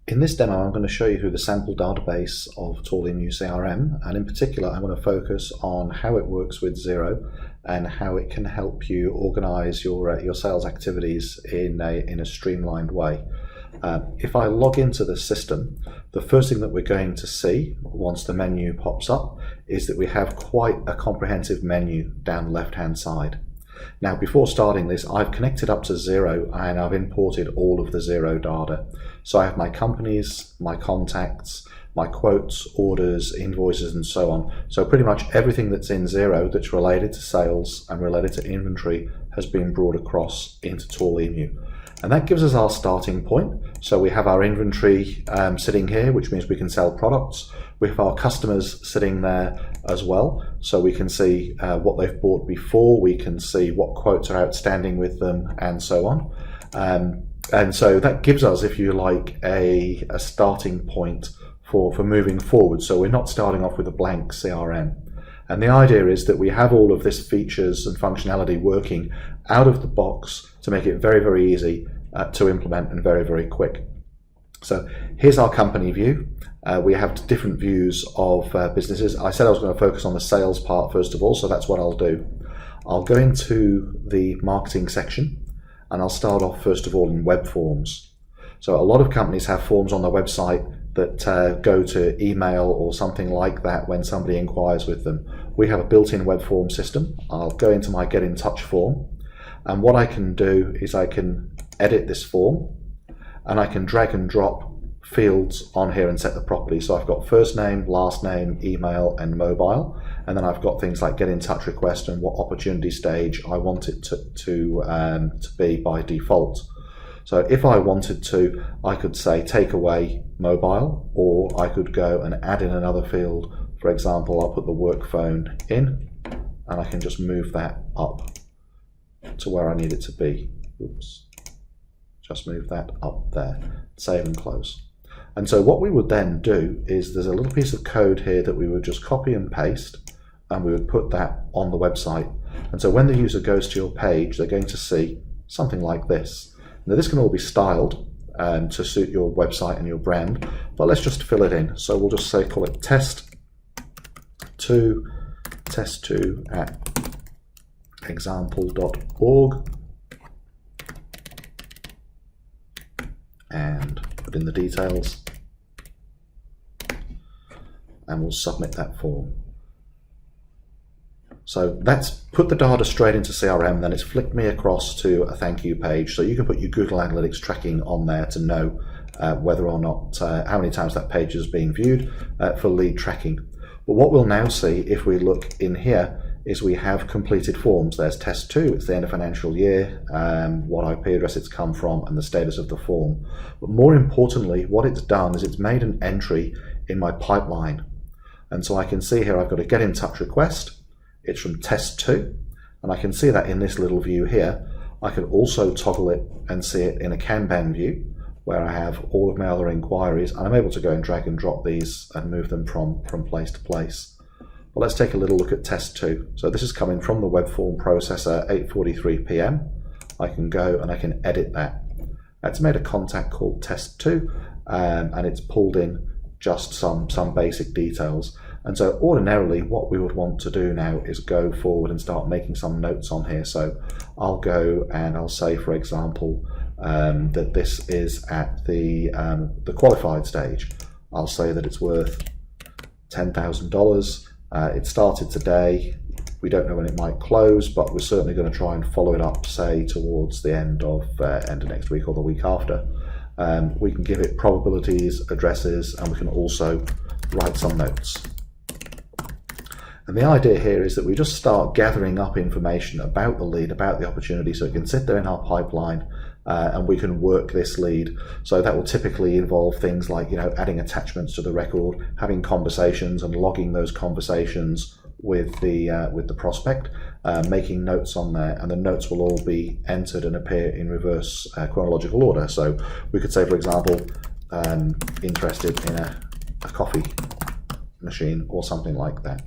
In this demo, I'm going to show you through the sample database of Emu CRM, and in particular, I'm going to focus on how it works with XERO and how it can help you organize your sales activities in a streamlined way. If I log into the system, the first thing that we're going to see once the menu pops up is that we have quite a comprehensive menu down the left-hand side. Now, before starting this, I've connected up to XERO and I've imported all of the XERO data. So I have my companies, my contacts, my quotes, orders, invoices, and so on. So pretty much everything that's in XERO that's related to sales and related to inventory has been brought across into Emu. And that gives us our starting point. So we have our inventory sitting here, which means we can sell products. We have our customers sitting there as well. So we can see what they've bought before, we can see what quotes are outstanding with them, and so on. And so that gives us, if you like, a starting point for moving forward. So we're not starting off with a blank CRM. And the idea is that we have all of this features and functionality working out of the box to make it very, very easy to implement and very, very quick. So here's our company view. We have different views of businesses. I said I was going to focus on the sales part first of all, so that's what I'll do. I'll go into the marketing section and I'll start off first of all in web forms. So a lot of companies have forms on their website that go to email or something like that when somebody inquires with them. We have a built-in web form system. I'll go into my Get in Touch form, and what I can do is I can edit this form and I can drag and drop fields on here and set the property. So I've got first name, last name, email, and mobile, and then I've got things like get in touch request and what opportunity stage I want it to be by default. So if I wanted to, I could say take away mobile, or I could go and add in another field. For example, I'll put the work phone in and I can just move that up to where I need it to be. Oops. Just move that up there. Save and close. And so what we would then do is there's a little piece of code here that we would just copy and paste, and we would put that on the website. And so when the user goes to your page, they're going to see something like this. Now this can all be styled to suit your website and your brand, but let's just fill it in. So we'll just say, call it test2 at example.org, and put in the details, and we'll submit that form. So that's put the data straight into CRM, then it's flicked me across to a thank you page. So you can put your Google Analytics tracking on there to know whether or not, how many times that page is being viewed for lead tracking. But what we'll now see if we look in here is we have completed forms. There's test 2, it's the end of financial year, what IP address it's come from, and the status of the form. But more importantly, what it's done is it's made an entry in my pipeline. And so I can see here I've got a get in touch request. It's from test 2, and I can see that in this little view here. I can also toggle it and see it in a Kanban view where I have all of my other inquiries, and I'm able to go and drag and drop these and move them from place to place. Well, let's take a little look at test 2. So this is coming from the web form processor at 8:43 p.m. I can go and I can edit that. That's made a contact called test 2, and it's pulled in just some basic details. And so ordinarily what we would want to do now is go forward and start making some notes on here. So I'll go and I'll say, for example, that this is at the qualified stage. I'll say that it's worth $10,000. It started today. We don't know when it might close, but we're certainly going to try and follow it up, say, towards the end of next week or the week after. We can give it probabilities, addresses, and we can also write some notes. And the idea here is that we just start gathering up information about the lead, about the opportunity, so it can sit there in our pipeline and we can work this lead. So that will typically involve things like, adding attachments to the record, having conversations and logging those conversations with the prospect, making notes on there, and the notes will all be entered and appear in reverse chronological order. So we could say, for example, interested in a coffee machine or something like that.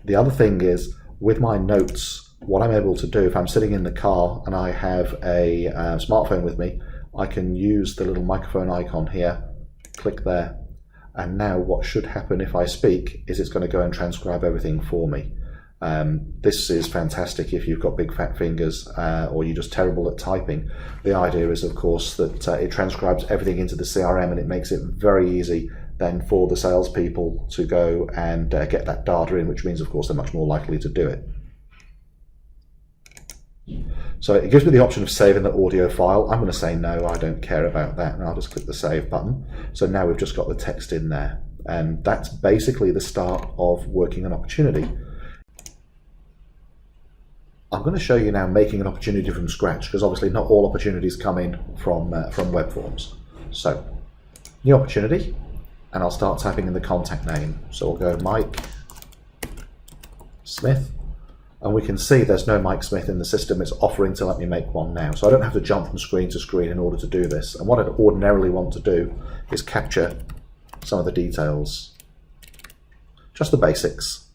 The other thing is, with my notes, what I'm able to do, if I'm sitting in the car and I have a smartphone with me, I can use the little microphone icon here, click there, and now what should happen if I speak is it's going to go and transcribe everything for me. This is fantastic if you've got big fat fingers or you're just terrible at typing. The idea is, of course, that it transcribes everything into the CRM, and it makes it very easy then for the salespeople to go and get that data in, which means, of course, they're much more likely to do it. So it gives me the option of saving the audio file. I'm going to say no, I don't care about that, and I'll just click the save button. So now we've just got the text in there, and that's basically the start of working an opportunity. I'm going to show you now making an opportunity from scratch, because obviously not all opportunities come in from web forms. So, new opportunity, and I'll start typing in the contact name. So we'll go Mike Smith, and we can see there's no Mike Smith in the system. It's offering to let me make one now. So I don't have to jump from screen to screen in order to do this. And what I'd ordinarily want to do is capture some of the details, just the basics.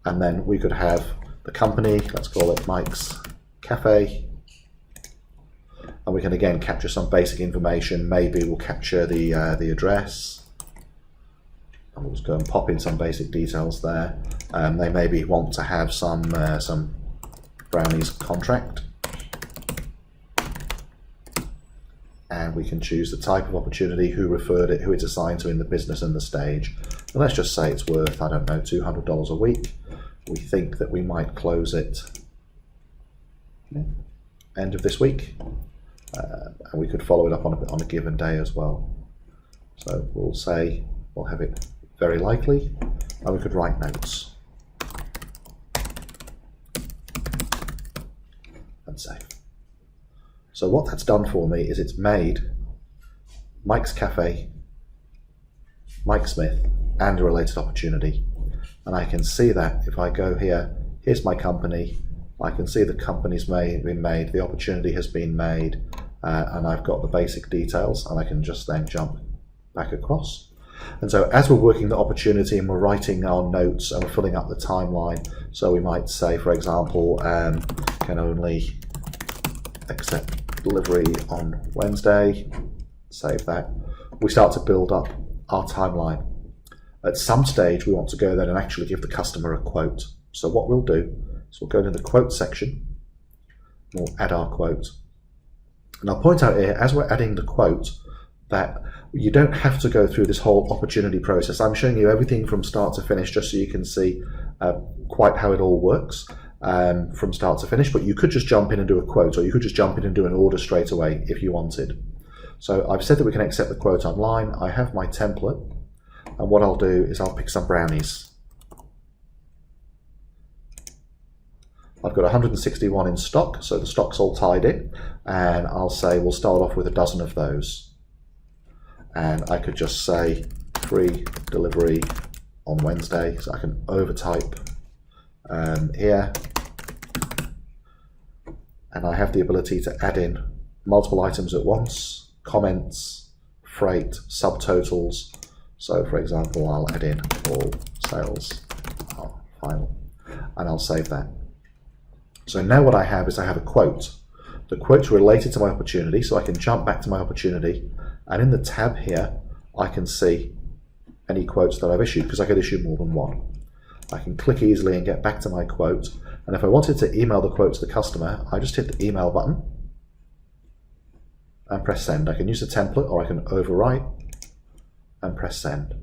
And then we could have the company, let's call it Mike's Cafe. And we can again capture some basic information. Maybe we'll capture the address. And we'll just go and pop in some basic details there. They maybe want to have some brownies contract. And we can choose the type of opportunity, who referred it, who it's assigned to in the business and the stage. And let's just say it's worth, I don't know, $200 a week. We think that we might close it end of this week. And we could follow it up on a given day as well. So we'll say, we'll have it very likely, and we could write notes. And save. So what that's done for me is it's made Mike's Cafe, Mike Smith, and a related opportunity. And I can see that if I go here, here's my company, I can see the company's been made, the opportunity has been made, and I've got the basic details, and I can just then jump back across. And so as we're working the opportunity and we're writing our notes and we're filling up the timeline, so we might say, for example, can only accept delivery on Wednesday, save that. We start to build up our timeline. At some stage, we want to go then and actually give the customer a quote. So what we'll do is we'll go into the quote section, we'll add our quote. And I'll point out here, as we're adding the quote, that you don't have to go through this whole opportunity process. I'm showing you everything from start to finish just so you can see quite how it all works from start to finish, but you could just jump in and do a quote, or you could just jump in and do an order straight away if you wanted. So I've said that we can accept the quote online. I have my template, and what I'll do is I'll pick some brownies. I've got 161 in stock, so the stock's all tied in, and I'll say we'll start off with a dozen of those. And I could just say free delivery on Wednesday, so I can overtype here. And I have the ability to add in multiple items at once, comments, freight, subtotals. So for example, I'll add in all sales final, and I'll save that. So now what I have is I have a quote. The quote's related to my opportunity, so I can jump back to my opportunity, and in the tab here, I can see any quotes that I've issued, because I could issue more than one. I can click easily and get back to my quote, and if I wanted to email the quote to the customer, I just hit the email button and press send. I can use the template, or I can overwrite and press send.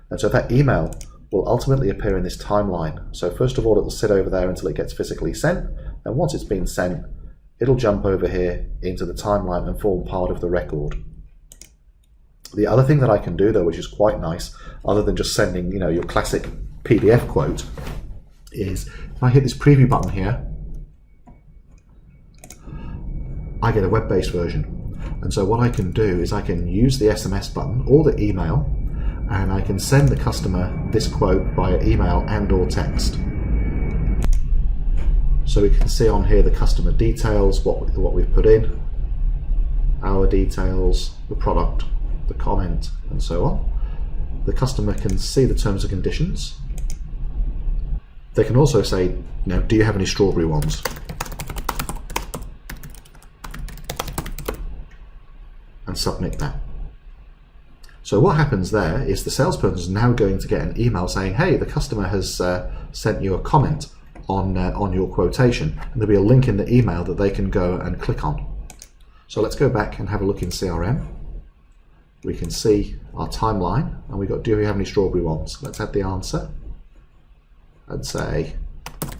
And so that email will ultimately appear in this timeline. So first of all, it will sit over there until it gets physically sent, and once it's been sent, it'll jump over here into the timeline and form part of the record. The other thing that I can do, though, which is quite nice, other than just sending, you know, your classic PDF quote, is if I hit this preview button here, I get a web-based version. And so what I can do is I can use the SMS button or the email, and I can send the customer this quote via email and or text. So we can see on here the customer details, what we've put in, our details, the product, the comment, and so on. The customer can see the terms and conditions. They can also say, you know, do you have any strawberry ones? and submit that. So what happens there is the salesperson is now going to get an email saying, hey, the customer has sent you a comment on your quotation, and there'll be a link in the email that they can go and click on. So let's go back and have a look in CRM. We can see our timeline, and we've got, do we have any strawberry ones? Let's add the answer and say,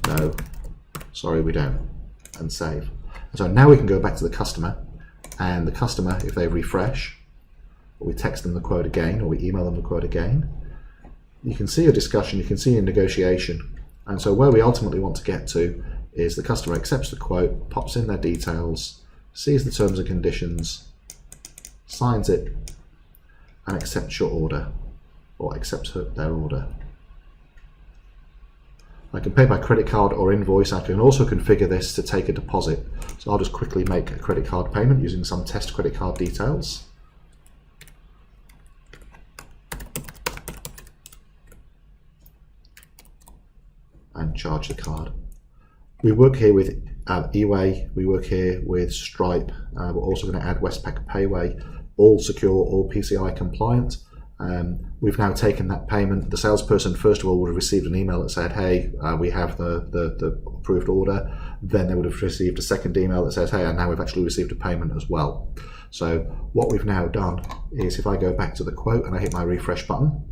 no, sorry, we don't, and save. And so now we can go back to the customer, and the customer, if they refresh, or we text them the quote again, or we email them the quote again, you can see a discussion, you can see a negotiation. And so where we ultimately want to get to is the customer accepts the quote, pops in their details, sees the terms and conditions, signs it, and accepts your order, or accepts their order. I can pay by credit card or invoice. I can also configure this to take a deposit. So I'll just quickly make a credit card payment using some test credit card details. And charge the card. We work here with eWay, we work here with Stripe, we're also going to add Westpac Payway, all secure, all PCI compliant. We've now taken that payment. The salesperson first of all would have received an email that said, hey, we have the approved order. Then they would have received a second email that says, hey, and now we've actually received a payment as well. So what we've now done is, if I go back to the quote and I hit my refresh button,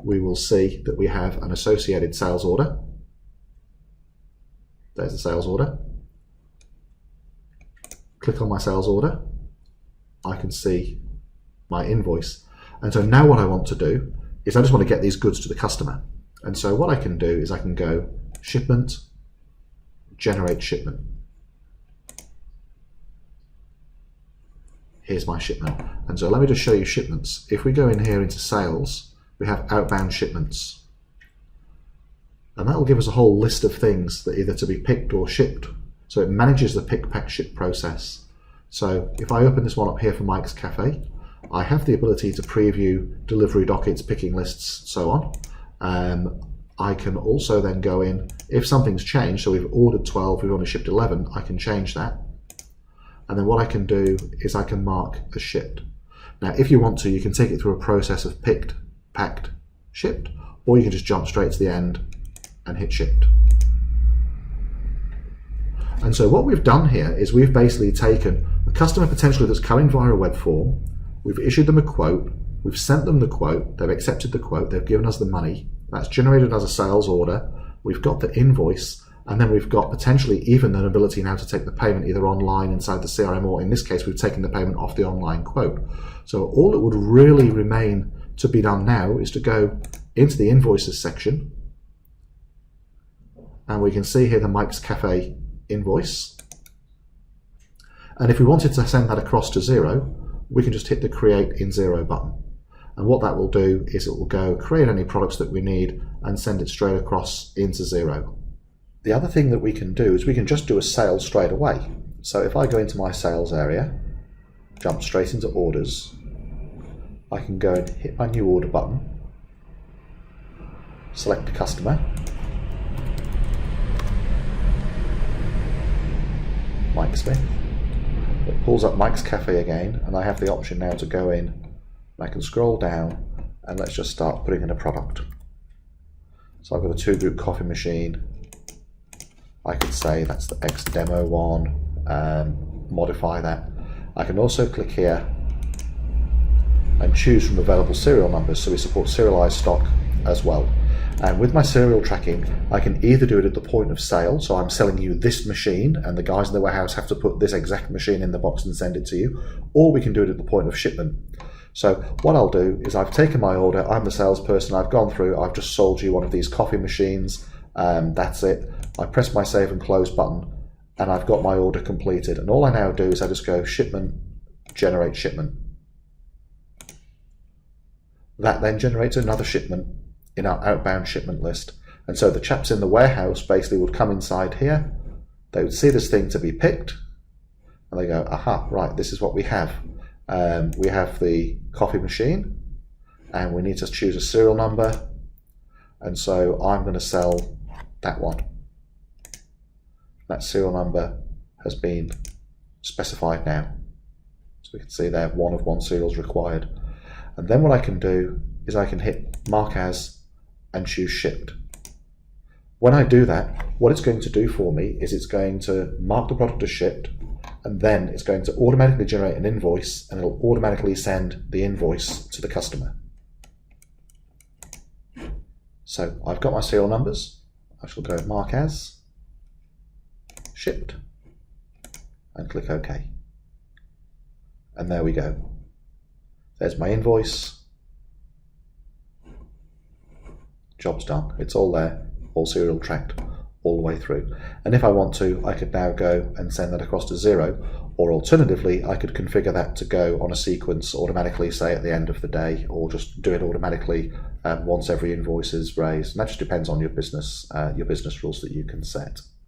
we will see that we have an associated sales order. There's the sales order. Click on my sales order. I can see my invoice. And so now what I want to do is I just want to get these goods to the customer. And so what I can do is I can go Shipment, Generate Shipment. Here's my shipment. And so let me just show you shipments. If we go in here into sales, we have outbound shipments. And that will give us a whole list of things that either to be picked or shipped. So it manages the pick, pack, ship process. So if I open this one up here for Mike's Cafe, I have the ability to preview delivery dockets, picking lists, so on. I can also then go in, if something's changed, so we've ordered 12, we've only shipped 11, I can change that. And then what I can do is I can mark as shipped. Now, if you want to, you can take it through a process of picked, packed, shipped, or you can just jump straight to the end and hit shipped. And so what we've done here is we've basically taken a customer potentially that's coming via a web form, we've issued them a quote, we've sent them the quote, they've accepted the quote, they've given us the money, that's generated as a sales order, we've got the invoice, and then we've got potentially even an ability now to take the payment either online inside the CRM, or in this case we've taken the payment off the online quote. So all that would really remain to be done now is to go into the invoices section, and we can see here the Mike's Cafe invoice. And if we wanted to send that across to XERO, we can just hit the Create in XERO button. And what that will do is it will go create any products that we need and send it straight across into XERO. The other thing that we can do is we can just do a sale straight away. So if I go into my sales area, jump straight into orders, I can go and hit my new order button, select the customer, Mike Smith. It pulls up Mike's Cafe again, and I have the option now to go in. I can scroll down and let's just start putting in a product. So I've got a 2-group coffee machine. I could say that's the X Demo one, modify that. I can also click here and choose from available serial numbers, so we support serialized stock as well. And with my serial tracking, I can either do it at the point of sale, so I'm selling you this machine and the guys in the warehouse have to put this exact machine in the box and send it to you, or we can do it at the point of shipment. So what I'll do is I've taken my order, I'm the salesperson, I've gone through, I've just sold you one of these coffee machines, that's it. I press my save and close button and I've got my order completed. And all I now do is I just go Shipment, Generate Shipment. That then generates another shipment in our outbound shipment list. And so the chaps in the warehouse basically would come inside here, they would see this thing to be picked, and they go, aha, right, this is what we have. We have the coffee machine, and we need to choose a serial number, and so I'm going to sell that one. That serial number has been specified now. So we can see there, 1 of 1 serials required. And then what I can do is I can hit Mark As and choose Shipped. When I do that, what it's going to do for me is it's going to mark the product as shipped, and then it's going to automatically generate an invoice, and it'll automatically send the invoice to the customer. So I've got my serial numbers. I shall go Mark As, Shipped, and click OK. And there we go. There's my invoice. Job's done. It's all there, all serial tracked all the way through. And if I want to, I could now go and send that across to XERO, or alternatively, I could configure that to go on a sequence automatically, say at the end of the day, or just do it automatically once every invoice is raised. And that just depends on your business rules that you can set.